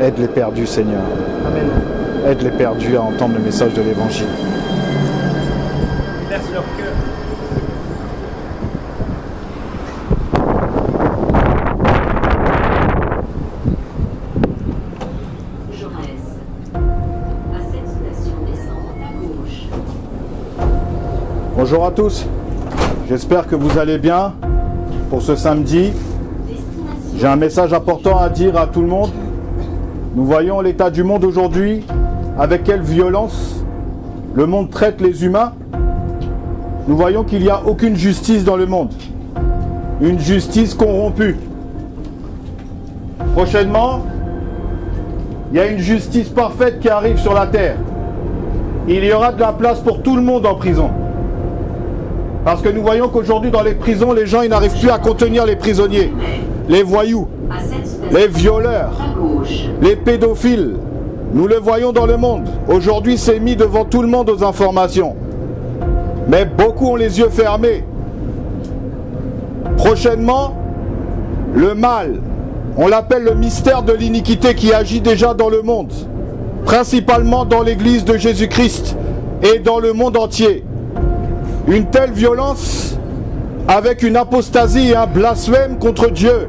Aide les perdus, Seigneur. Amen. Aide les perdus à entendre le message de l'Évangile. Verse leur cœur. Bonjour à tous, j'espère que vous allez bien pour ce samedi. J'ai un message important à dire à tout le monde. Nous voyons l'état du monde aujourd'hui, avec quelle violence le monde traite les humains. Nous voyons qu'il n'y a aucune justice dans le monde, une justice corrompue. Prochainement, il y a une justice parfaite qui arrive sur la terre. Il y aura de la place pour tout le monde en prison. Parce que nous voyons qu'aujourd'hui dans les prisons, les gens ils n'arrivent plus à contenir les prisonniers, les voyous, les violeurs, les pédophiles. Nous le voyons dans le monde. Aujourd'hui, c'est mis devant tout le monde aux informations. Mais beaucoup ont les yeux fermés. Prochainement, le mal, on l'appelle le mystère de l'iniquité qui agit déjà dans le monde, principalement dans l'église de Jésus-Christ et dans le monde entier. Une telle violence avec une apostasie et un blasphème contre Dieu.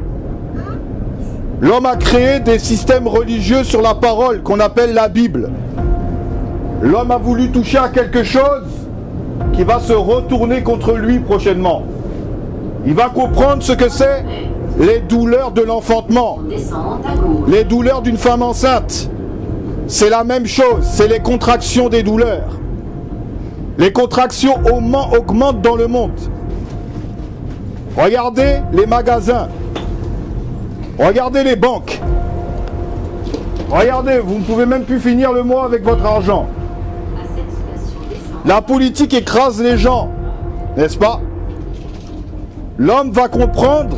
L'homme a créé des systèmes religieux sur la parole qu'on appelle la Bible. L'homme a voulu toucher à quelque chose qui va se retourner contre lui prochainement. Il va comprendre ce que c'est les douleurs de l'enfantement, les douleurs d'une femme enceinte. C'est la même chose, c'est les contractions des douleurs. Les contractions augmentent dans le monde. Regardez les magasins. Regardez les banques. Regardez, vous ne pouvez même plus finir le mois avec votre argent. La politique écrase les gens, n'est-ce pas? L'homme va comprendre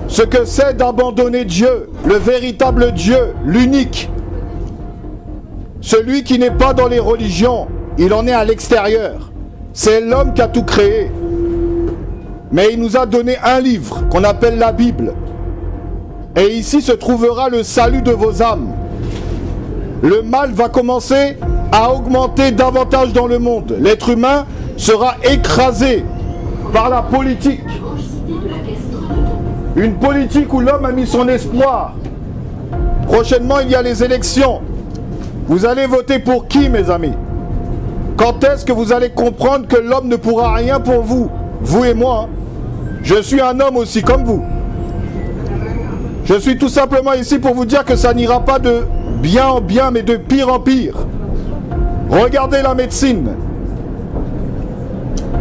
ce que c'est d'abandonner Dieu, le véritable Dieu, l'unique. Celui qui n'est pas dans les religions, il en est à l'extérieur. C'est l'homme qui a tout créé. Mais il nous a donné un livre qu'on appelle la Bible. Et ici se trouvera le salut de vos âmes. Le mal va commencer à augmenter davantage dans le monde. L'être humain sera écrasé par la politique. Une politique où l'homme a mis son espoir. Prochainement, il y a les élections. Vous allez voter pour qui, mes amis? Quand est-ce que vous allez comprendre que l'homme ne pourra rien pour vous? Vous et moi, hein? Je suis un homme aussi comme vous. Je suis tout simplement ici pour vous dire que ça n'ira pas de bien en bien, mais de pire en pire. Regardez la médecine.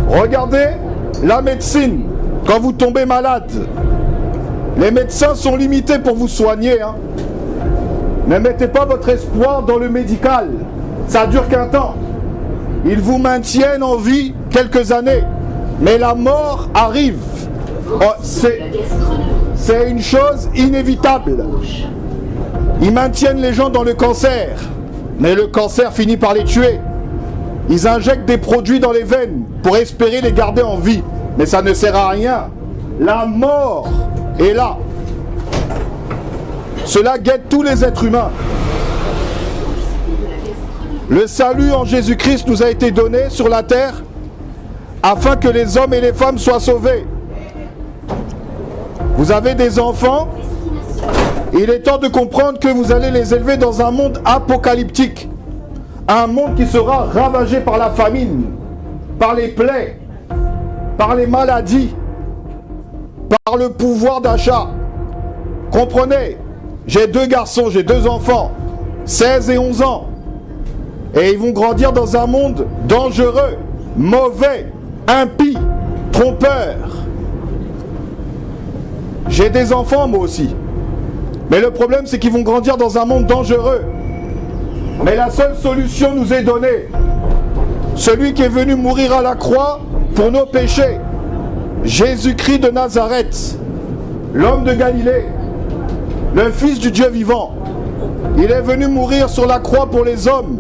Regardez la médecine. Quand vous tombez malade, les médecins sont limités pour vous soigner. Hein. Ne mettez pas votre espoir dans le médical. Ça dure qu'un temps. Ils vous maintiennent en vie quelques années. Mais la mort arrive. Oh, c'est une chose inévitable. Ils maintiennent les gens dans le cancer. Mais le cancer finit par les tuer. Ils injectent des produits dans les veines pour espérer les garder en vie. Mais ça ne sert à rien. La mort est là. Cela guette tous les êtres humains. Le salut en Jésus-Christ nous a été donné sur la terre afin que les hommes et les femmes soient sauvés. Vous avez des enfants, il est temps de comprendre que vous allez les élever dans un monde apocalyptique. Un monde qui sera ravagé par la famine, par les plaies, par les maladies, par le pouvoir d'achat. Comprenez, j'ai 2 garçons, j'ai 2 enfants, 16 et 11 ans. Et ils vont grandir dans un monde dangereux, mauvais, impie, trompeur. J'ai des enfants moi aussi. Mais le problème c'est qu'ils vont grandir dans un monde dangereux. Mais la seule solution nous est donnée. Celui qui est venu mourir à la croix pour nos péchés. Jésus-Christ de Nazareth, l'homme de Galilée, le Fils du Dieu vivant. Il est venu mourir sur la croix pour les hommes.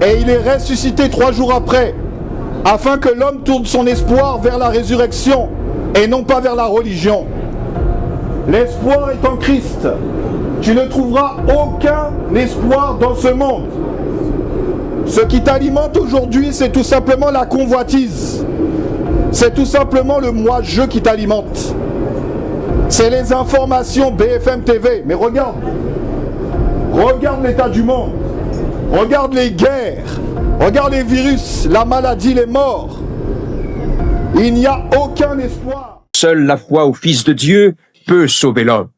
Et il est ressuscité 3 jours après, afin que l'homme tourne son espoir vers la résurrection et non pas vers la religion. L'espoir est en Christ. Tu ne trouveras aucun espoir dans ce monde. Ce qui t'alimente aujourd'hui, c'est tout simplement la convoitise. C'est tout simplement le moi-je qui t'alimente. C'est les informations BFM TV. Mais regarde. Regarde l'état du monde. Regarde les guerres. Regarde les virus, la maladie, les morts. Il n'y a aucun espoir. Seule la foi au Fils de Dieu peut sauver l'homme.